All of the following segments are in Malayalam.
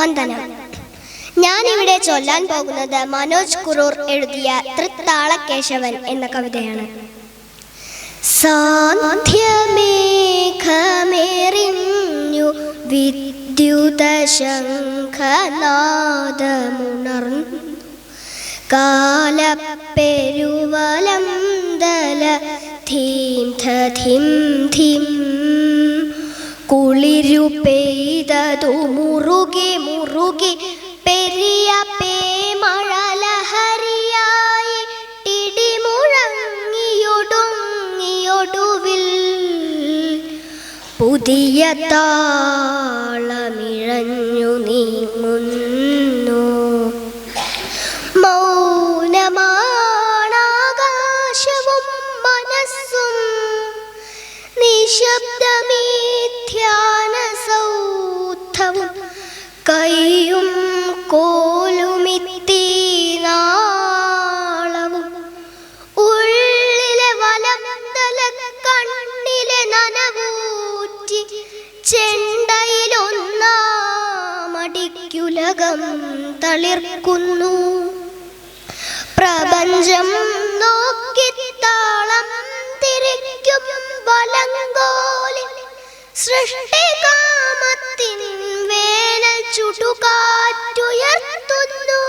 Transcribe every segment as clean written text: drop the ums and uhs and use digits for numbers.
വന്ദനം. ഞാനിവിടെ ചൊല്ലാൻ പോകുന്നത് മനോജ് കുറൂർ എഴുതിയ തൃത്താളക്കേശവൻ എന്ന കവിതയാണ്. സാന്ധ്യമേഘമേറിഞ്ഞു വിദ്യുത ശംഖനാദമുണർന്നു കാലപ്പെരുവലം ദല ധീം ധീം ധീം കുളിരു പെയ്തതു മുറുകി മുറുകി പെരിയ പേമഴലഹരിയായി ഇടിമുഴങ്ങിയൊടുങ്ങിയൊടുവിൽ പുതിയ താളമിഴഞ്ഞു നീങ്ങുന്നു. മൗനമാണാകാശവും മനസ്സും നിശബ്ദമീ ധ്യാനസൗധവും കൈയും കോലുമിത്തീനാളവും ഉള്ളിലെ വലംതല കണ്ണിലെ നനവൂറ്റി ചെണ്ടയിലൊന്നാമടിക്കുലകം തളിർക്കുന്നു. പ്രപഞ്ചം നോക്കി താളം തിരിക്കും വലങ്കോലിൽ സൃഷ്ടികാമത്തിൻ വേനൽ ചുടുകാറ്റുയർത്തുന്നു.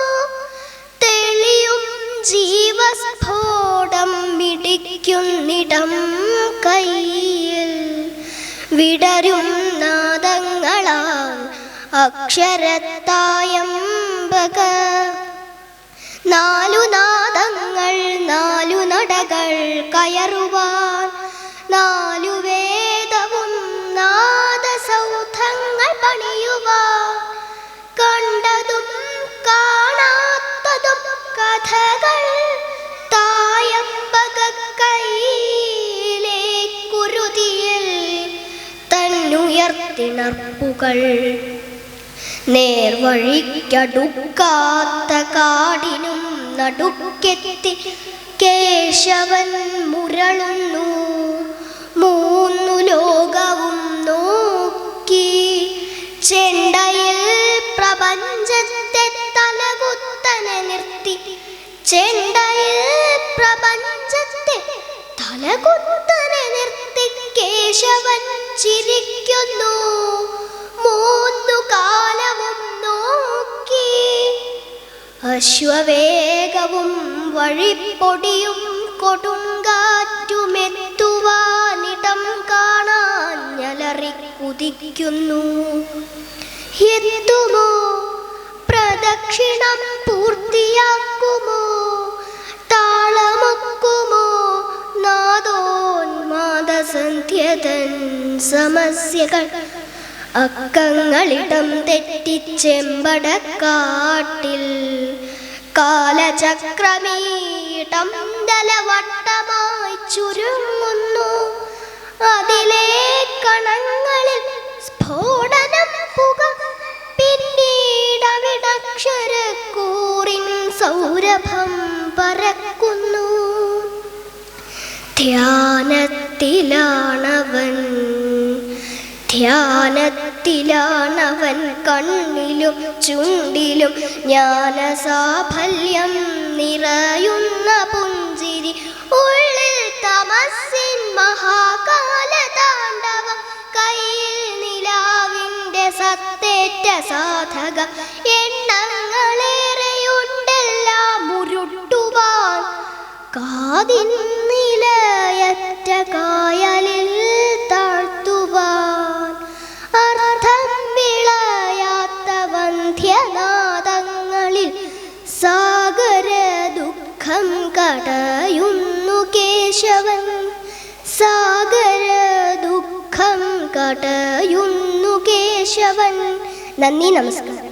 തെളിയും ജീവസ്ഫോടം മിടിക്കുന്നിടം കയ്യിൽ വിടരും നാദങ്ങളാൽ അക്ഷരത്തായമ്പക. നാലു നാദങ്ങൾ നാലു നടകൾ കയറുവാൻ നാലു വേദവും നാദസൗധങ്ങൾ പണിയുവാൻ കണ്ടതും കാണാത്തതും കഥകൾ തായമ്പക കൈയിലെ കുരുതിയിൽ തന്നുയർത്തിണർപ്പുകൾ. നേർവഴിക്കടുക്കാത്ത കാടിനും നടുക്കെത്തി കേശവൻ മുരളുന്നു. മൂന്നു ലോകവും നോക്കി ചെണ്ടയിൽ പ്രപഞ്ചത്തെ തലകുത്തനെ നിർത്തി. ചെണ്ടയിൽ പ്രപഞ്ചത്തെ തലകുത്തനെ നിർത്തി കേശവൻ ചിരിക്കുന്നു. മൂന്നു കാലവും നോക്കി അശ്വവേഗവും വഴിപ്പൊടിയും കൊടുങ്കാറ്റുമെത്തുവാനിടം കാണാൻ ഞലറി കുതിക്കുന്നു. എത്തുമോ പ്രദക്ഷിണം പൂർത്തിയാക്കുമോ താളമൊക്കുമോ നാദോന്മാദസന്ധ്യതൻ സമസ്യകൾ അക്കങ്ങളിടം തെറ്റിച്ചെമ്പടക്കാട്ടിൽ കാലചക്രമീട്ടം ദലവട്ടമായി ചുരുങ്ങുന്നു. അതിലെ കണങ്ങളിൽ സ്ഫോടനം പുക പിന്നീടവിടക്ഷരക്കൂറിൻ സൗരഭം പരക്കുന്നു. ധ്യാനത്തിലാണവൻ കണ്ണിലും ചുണ്ടിലും ജ്ഞാനസാഫല്യം നിറയുന്ന പുഞ്ചിരി. ഉള്ളിൽ തമസ്സിൻ മഹാകാലതാണ്ഡവം കയ്യിൽ നിലാവിൻ്റെ സത്തേറ്റ സാധക. എണ്ണങ്ങളേറെയുണ്ടെല്ലാം ഉരുട്ടുവാൻ കാതിൻ നിലയറ്റ കായലിൽ താഴ്ത്തുവാൻ അർത്ഥം വിളയാത്ത വന്ധ്യനാദങ്ങളിൽ സാഗര ദുഃഖം കടയുന്നു കേശവൻ. സാഗര ദുഃഖം കടയുന്നു കേശവൻ. നന്ദി, നമസ്കാരം.